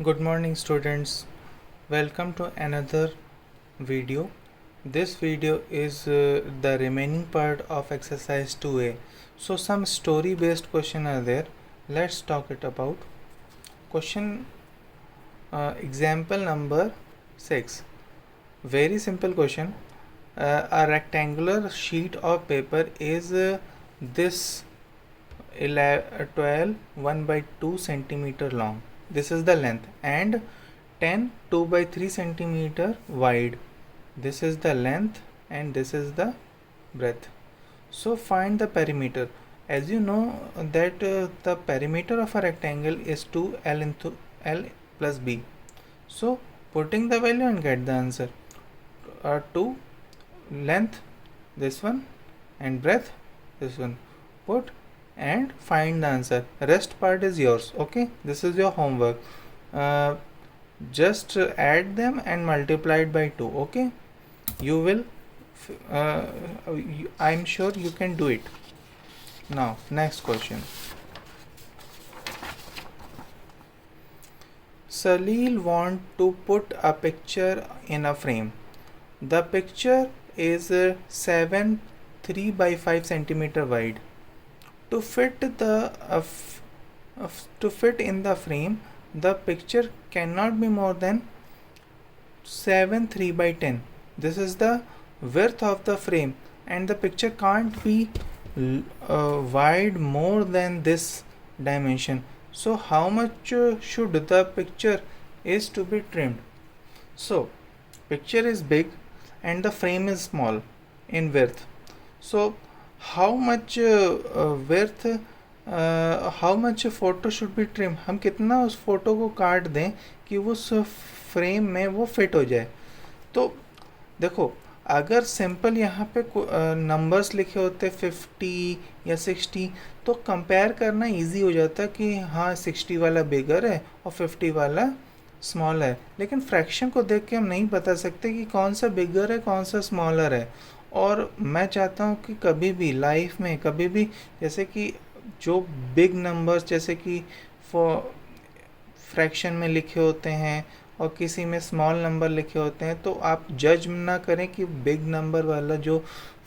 Good morning, students. Welcome to another video. This video is the remaining part of exercise 2a. So some story based question are there. Let's talk it about. Question example number 6. Very simple question. A rectangular sheet of paper is this 12 1 by 2 centimeter long. This is the length, and 10 2 by 3 centimeter wide. This is the length and this is the breadth. So find the perimeter. As you know that the perimeter of a rectangle is 2l into l plus b. So putting the value and get the answer. 2 length this one and breadth this one. Put and find the answer. Rest part is yours. Okay, this is your homework. Just add them and multiply it by 2. Okay, you will I'm sure you can do it. Now next question. Salil want to put a picture in a frame. The picture is 7 3 by 5 centimeter wide. To fit in the frame, the picture cannot be more than 7 3 by 10. This is the width of the frame, and the picture can't be wide more than this dimension. So how much should the picture is to be trimmed? So picture is big and the frame is small in width. So how much width, how much photo should be trimmed? हम कितना उस photo को काट दें कि वो उस frame में वो फिट हो जाए? तो देखो, अगर सिंपल यहाँ पे नंबर्स लिखे होते 50 या 60 तो कंपेयर करना इजी हो जाता कि हाँ 60 वाला बिगर है और 50 वाला स्मॉल है. लेकिन फ्रैक्शन को देख के हम नहीं बता सकते कि कौन सा बिगर है कौन सा स्मॉलर है. और मैं चाहता हूँ कि कभी भी लाइफ में कभी भी जैसे कि जो बिग नंबर्स जैसे कि फ्रैक्शन में लिखे होते हैं और किसी में स्मॉल नंबर लिखे होते हैं, तो आप जज ना करें कि बिग नंबर वाला जो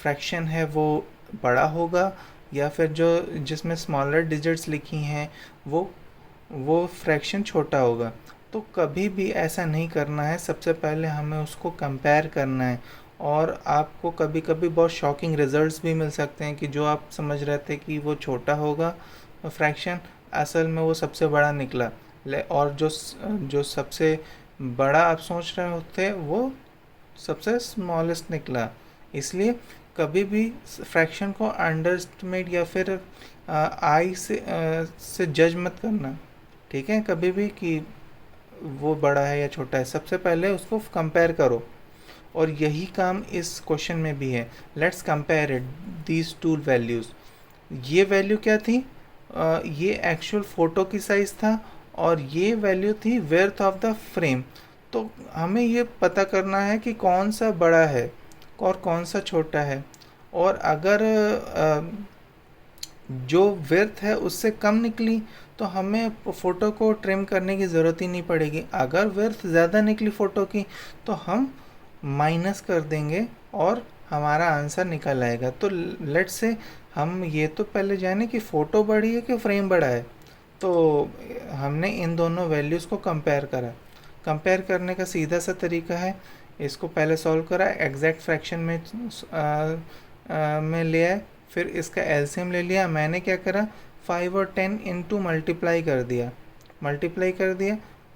फ्रैक्शन है वो बड़ा होगा या फिर जो जिसमें स्मॉलर डिजिट्स लिखी हैं वो फ्रैक्शन छोटा होगा. तो कभी भी ऐसा नहीं करना है. सबसे पहले हमें उसको कंपेयर करना है. और आपको कभी कभी बहुत शॉकिंग रिजल्ट्स भी मिल सकते हैं कि जो आप समझ रहे थे कि वो छोटा होगा फ्रैक्शन, असल में वो सबसे बड़ा निकला. और जो सबसे बड़ा आप सोच रहे होते वो सबसे स्मॉलेस्ट निकला. इसलिए कभी भी फ्रैक्शन को अंडर एस्टिमेट या फिर आई से जज मत करना. ठीक है, कभी भी कि वो बड़ा है या छोटा है, सबसे पहले उसको कंपेयर करो. और यही काम इस क्वेश्चन में भी है. Let's compare it these two values. ये वैल्यू क्या थी? ये एक्चुअल फ़ोटो की साइज़ था और ये वैल्यू थी विड्थ ऑफ द फ्रेम. तो हमें ये पता करना है कि कौन सा बड़ा है और कौन सा छोटा है. और अगर जो विड्थ है उससे कम निकली तो हमें फ़ोटो को ट्रिम करने की ज़रूरत ही नहीं पड़ेगी. अगर विड्थ ज़्यादा निकली फ़ोटो की तो हम माइनस कर देंगे और हमारा आंसर निकल आएगा. तो लेट्स से हम ये तो पहले जाने कि फ़ोटो बड़ी है कि फ्रेम बड़ा है. तो हमने इन दोनों वैल्यूज़ को कंपेयर करा. कंपेयर करने का सीधा सा तरीका है, इसको पहले सॉल्व करा, एग्जैक्ट फ्रैक्शन में ले आए, फिर इसका एलसीएम ले लिया. मैंने क्या करा, 5 और 10 इंटू मल्टीप्लाई कर दिया.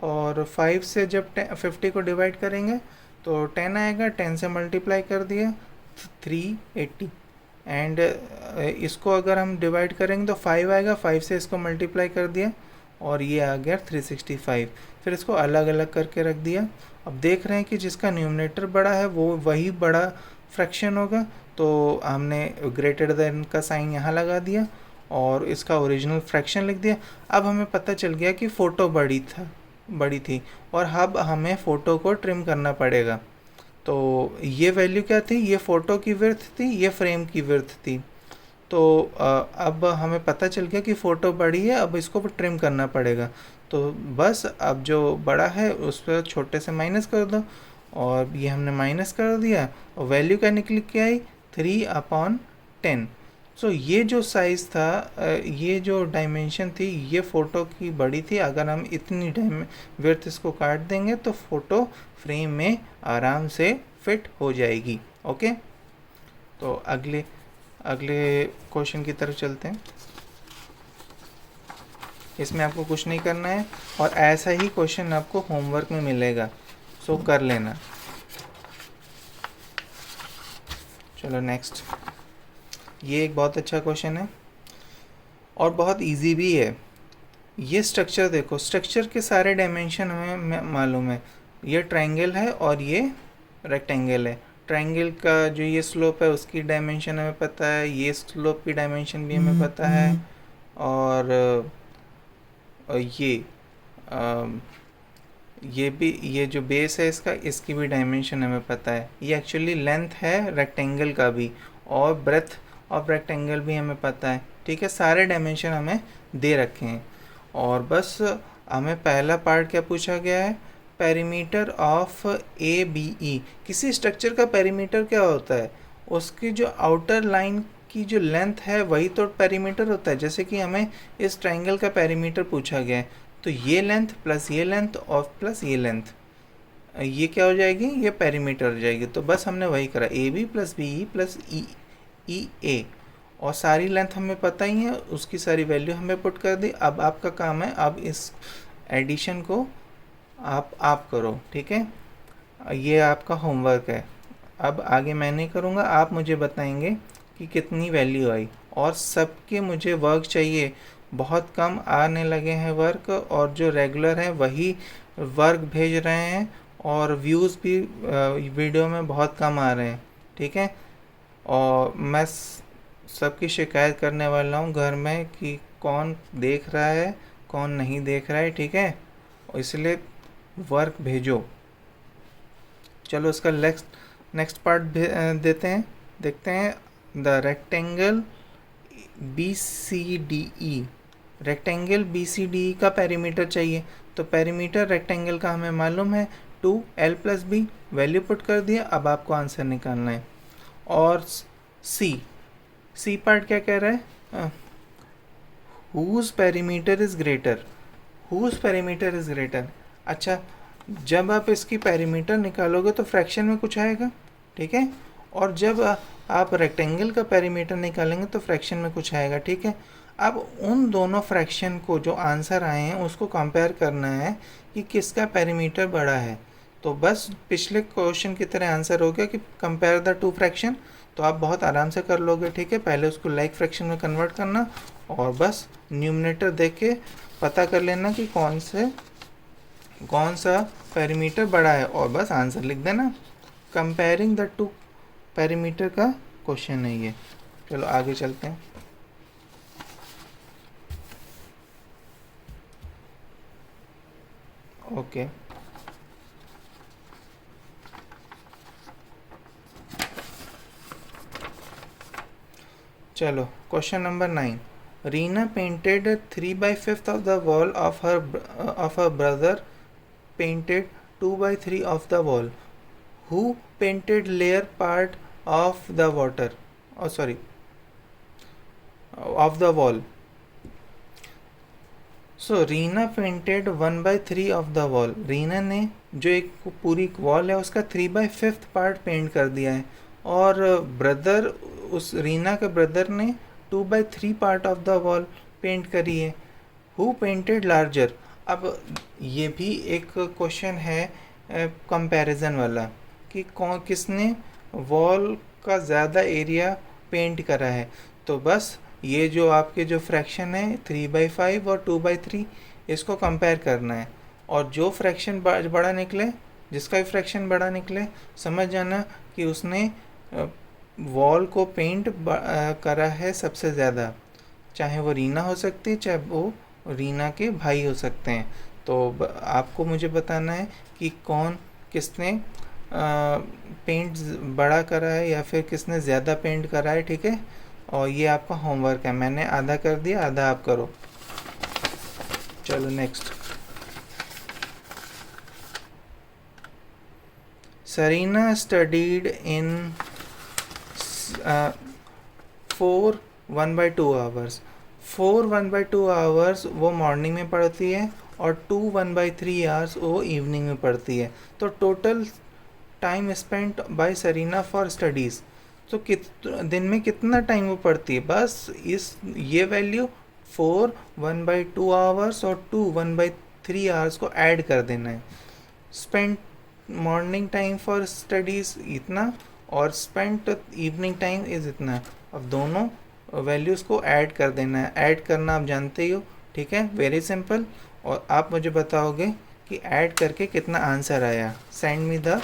और 5 से जब 50 को डिवाइड करेंगे तो 10 आएगा. 10 से मल्टीप्लाई कर दिया 380. एंड इसको अगर हम डिवाइड करेंगे तो 5 आएगा. 5 से इसको मल्टीप्लाई कर दिया और ये आ गया 365. फिर इसको अलग अलग करके रख दिया. अब देख रहे हैं कि जिसका न्यूमरेटर बड़ा है वो वही बड़ा फ्रैक्शन होगा. तो हमने ग्रेटर देन का साइन यहाँ लगा दिया और इसका ओरिजिनल फ्रैक्शन लिख दिया. अब हमें पता चल गया कि फ़ोटो बड़ी थी और अब हमें फ़ोटो को ट्रिम करना पड़ेगा. तो ये वैल्यू क्या थी? ये फ़ोटो की विड्थ थी, ये फ्रेम की विड्थ थी. तो अब हमें पता चल गया कि फ़ोटो बड़ी है, अब इसको ट्रिम करना पड़ेगा. तो बस अब जो बड़ा है उस पर छोटे से माइनस कर दो, और ये हमने माइनस कर दिया और वैल्यू क्या निकल के आई 3/10। सो ये जो साइज़ था, ये जो डायमेंशन थी, ये फ़ोटो की बड़ी थी। अगर हम इतनी विड्थ इसको काट देंगे तो फ़ोटो फ्रेम में आराम से फिट हो जाएगी। ओके, तो अगले क्वेश्चन की तरफ चलते हैं। इसमें आपको कुछ नहीं करना है और ऐसा ही क्वेश्चन आपको होमवर्क में मिलेगा, सो कर लेना। चलो नेक्स्ट, ये एक बहुत अच्छा क्वेश्चन है और बहुत इजी भी है। ये स्ट्रक्चर देखो, स्ट्रक्चर के सारे डायमेंशन हमें मालूम है। ये ट्रायंगल है और ये रेक्टेंगल है। ट्रायंगल का जो ये स्लोप है उसकी डायमेंशन हमें पता है, ये स्लोप की डायमेंशन भी हमें पता है, और ये भी, ये जो बेस है इसका, इसकी भी डायमेंशन हमें पता है। ये एक्चुअली लेंथ है रेक्टेंगल का भी, और ब्रेथ ऑफ रेक्टेंगल भी हमें पता है। ठीक है, सारे डायमेंशन हमें दे रखे हैं। और बस हमें पहला पार्ट क्या पूछा गया है, perimeter of A B E. किसी स्ट्रक्चर का पेरीमीटर क्या होता है, उसकी जो आउटर लाइन की जो लेंथ है वही तो पेरीमीटर होता है। जैसे कि हमें इस ट्रायंगल का पेरीमीटर पूछा गया है, तो ये लेंथ प्लस ये लेंथ और प्लस ये लेंथ, ये क्या हो जाएगी, ये पेरीमीटर हो जाएगी। तो बस हमने वही करा, A B plus B E plus E A, और सारी लेंथ हमें पता ही है, उसकी सारी वैल्यू हमें पुट कर दी। अब आपका काम है, अब इस एडिशन को आप करो। ठीक है, ये आपका होमवर्क है। अब आगे मैं नहीं करूँगा, आप मुझे बताएंगे कि कितनी वैल्यू आई, और सबके मुझे वर्क चाहिए। बहुत कम आने लगे हैं वर्क, और जो रेगुलर हैं वही वर्क भेज रहे हैं, और व्यूज़ भी वीडियो में बहुत कम आ रहे हैं। ठीक है, और मैं सबकी शिकायत करने वाला हूँ घर में कि कौन देख रहा है कौन नहीं देख रहा है। ठीक है, इसलिए वर्क भेजो। चलो इसका नेक्स्ट पार्ट देखते हैं। The rectangle BCDE, rectangle BCDE का पेरीमीटर चाहिए। तो पेरीमीटर रेक्टेंगल का हमें मालूम है 2L + B, वैल्यू पुट कर दिया। अब आपको आंसर निकालना है। और सी पार्ट क्या कह रहा है, हुज पेरीमीटर इज ग्रेटर। अच्छा, जब आप इसकी पेरीमीटर निकालोगे तो फ्रैक्शन में कुछ आएगा। ठीक है, और जब आप रेक्टेंगल का पेरीमीटर निकालेंगे तो फ्रैक्शन में कुछ आएगा। ठीक है, अब उन दोनों फ्रैक्शन को जो आंसर आए हैं उसको कंपेयर करना है कि किसका पेरीमीटर बड़ा है। तो बस पिछले क्वेश्चन की तरह आंसर हो गया कि कंपेयर द टू फ्रैक्शन, तो आप बहुत आराम से कर लोगे। ठीक है, पहले उसको लाइक फ्रैक्शन में कन्वर्ट करना, और बस न्यूमरेटर देख के पता कर लेना कि कौन सा पेरीमीटर बड़ा है, और बस आंसर लिख देना। कंपेयरिंग द टू पेरीमीटर का क्वेश्चन है ये। चलो आगे चलते हैं। ओके, चलो question number 9। Reena painted 3/5 of the wall of her brother painted 2/3 of the wall. Who painted layer part of the of the wall? So Reena painted 1/3 of the wall. Reena ने जो एक पूरी वॉल है उसका 3/5 पार्ट पेंट कर दिया है, और ब्रदर, उस रीना के ब्रदर ने 2/3 part of the wall paint करी है। Who painted larger? अब ये भी एक क्वेश्चन है कंपैरिजन वाला कि किसने वॉल का ज़्यादा एरिया पेंट करा है। तो बस ये जो आपके जो फ्रैक्शन है 3/5 और 2/3, इसको कंपेयर करना है, और जो फ्रैक्शन बड़ा निकले, जिसका भी फ्रैक्शन बड़ा निकले, समझ जाना कि उसने वॉल को पेंट करा है सबसे ज़्यादा। चाहे वो रीना हो सकती है, चाहे वो रीना के भाई हो सकते हैं। तो आपको मुझे बताना है कि किसने पेंट बड़ा करा है या फिर किसने ज़्यादा पेंट करा है। ठीक है, और ये आपका होमवर्क है। मैंने आधा कर दिया, आधा आप करो। चलो next, Sarina studied in 4 1/2 hours. 4 1/2 hours वो मॉर्निंग में पढ़ती है और 2 1/3 hours वो इवनिंग में पढ़ती है. तो total time spent by Serena for studies, तो दिन में कितना टाइम वो पढ़ती है. बस इस ये वैल्यू 4 1/2 hours और 2 1/3 hours को ऐड कर देना है. Spent morning time for studies इतना और स्पेंट इवनिंग टाइम इज़ इतना. अब दोनों वैल्यूज़ को ऐड कर देना है. ऐड करना आप जानते ही हो, ठीक है, वेरी सिंपल. और आप मुझे बताओगे कि ऐड करके कितना आंसर आया. Send me the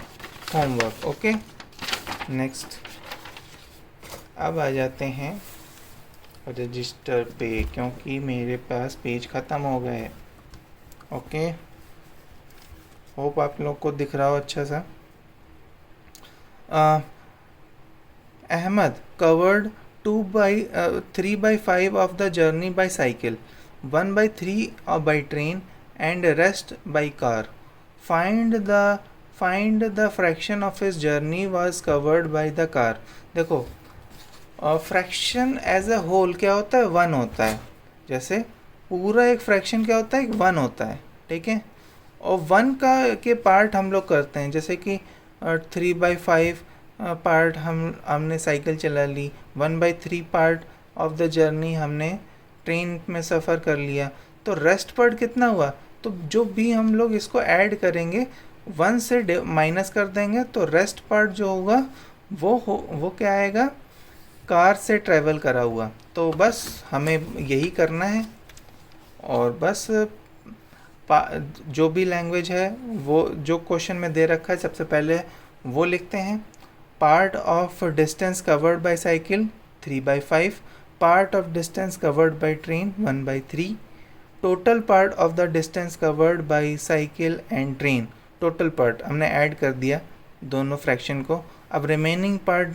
homework. Okay, next अब आ जाते हैं रजिस्टर पे, क्योंकि मेरे पास पेज ख़त्म हो गए. ओके, होप आप लोग को दिख रहा हो अच्छा सा. Ahmed covered 3/5 of the journey by cycle, 1/3 by train, and rest by car. Find the fraction of his journey was covered by the car. देखो, फ्रैक्शन एज अ होल क्या होता है, 1 होता है. जैसे पूरा एक फ्रैक्शन क्या होता है, 1 होता है, ठीक है. और 1 के पार्ट हम लोग करते हैं, जैसे कि 3/5 पार्ट हमने साइकिल चला ली, 1/3 पार्ट ऑफ द जर्नी हमने ट्रेन में सफ़र कर लिया. तो रेस्ट पार्ट कितना हुआ. तो जो भी हम लोग इसको ऐड करेंगे 1 से माइनस कर देंगे, तो रेस्ट पार्ट जो होगा वो क्या आएगा, कार से ट्रैवल करा हुआ. तो बस हमें यही करना है. और बस जो भी लैंग्वेज है वो जो क्वेश्चन में दे रखा है सबसे पहले वो लिखते हैं. Part of distance covered by cycle 3/5, part of distance covered by train 1/3, total part of the distance covered by cycle and train. Total part हमने ऐड कर दिया दोनों फ्रैक्शन को. अब remaining part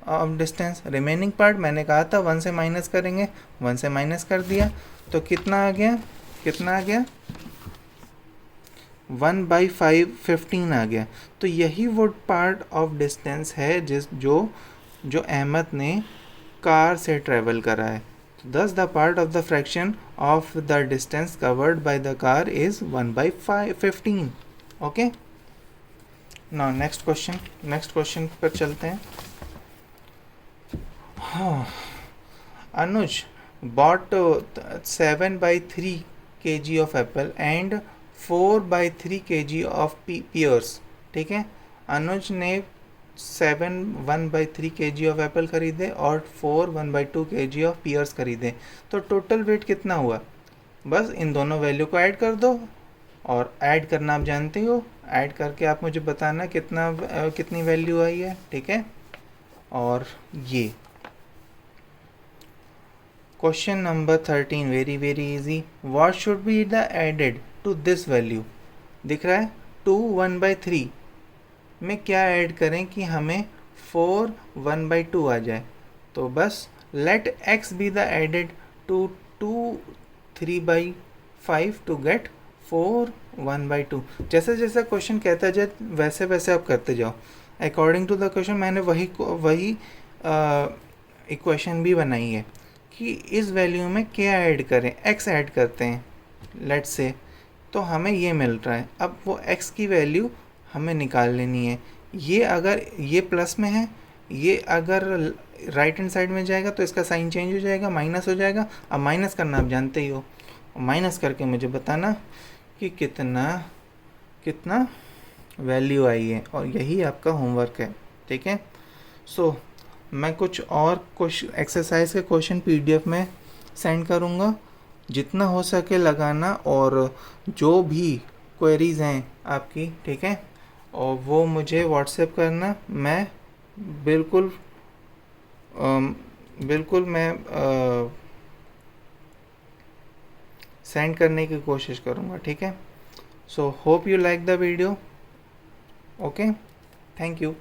of distance, remaining part मैंने कहा था 1 से माइनस करेंगे, 1 से माइनस कर दिया. तो कितना आ गया, 1/5 15 आ गया. तो यही वो पार्ट ऑफ डिस्टेंस है जो अहमद ने कार से ट्रैवल करा है. Thus the part of the fraction of the distance covered by the car is 1/15. Okay. Now next question पर चलते हैं. Anuj bought 7/3 kg of apple and 4/3 kg of pears. ठीक है, अनुज ने 1/3 kg ऑफ एप्पल खरीदे और 1/2 kg ऑफ पियर्स खरीदे. तो टोटल वेट कितना हुआ. बस इन दोनों वैल्यू को ऐड कर दो, और ऐड करना आप जानते हो. ऐड करके आप मुझे बताना कितनी वैल्यू आई है, ठीक है. और ये question number 13, very very easy. What should be the added to this value. दिख रहा है 2 1/3 में क्या ऐड करें कि हमें 4 1/2 आ जाए. तो बस let x be the added to 2 3/5 to get 4 1/2. जैसे जैसे क्वेश्चन कहता जाए वैसे वैसे आप करते जाओ. अकॉर्डिंग टू द क्वेश्चन मैंने वही इक्वेशन भी बनाई है कि इस वैल्यू में क्या ऐड करें. x ऐड करते हैं लेट्स से, तो हमें ये मिल रहा है. अब वो x की वैल्यू हमें निकाल लेनी है. ये अगर ये प्लस में है, ये अगर राइट हैंड साइड में जाएगा तो इसका साइन चेंज हो जाएगा, माइनस हो जाएगा. अब माइनस करना आप जानते ही हो. माइनस करके मुझे बताना कि कितना वैल्यू आई है, और यही आपका होमवर्क है, ठीक है. सो मैं कुछ एक्सरसाइज के क्वेश्चन PDF में सेंड करूँगा. जितना हो सके लगाना, और जो भी क्वेरीज़ हैं आपकी, ठीक है, और वो मुझे व्हाट्सएप करना. मैं बिल्कुल मैं सेंड करने की कोशिश करूँगा, ठीक है. So hope you like the video. Okay, thank you.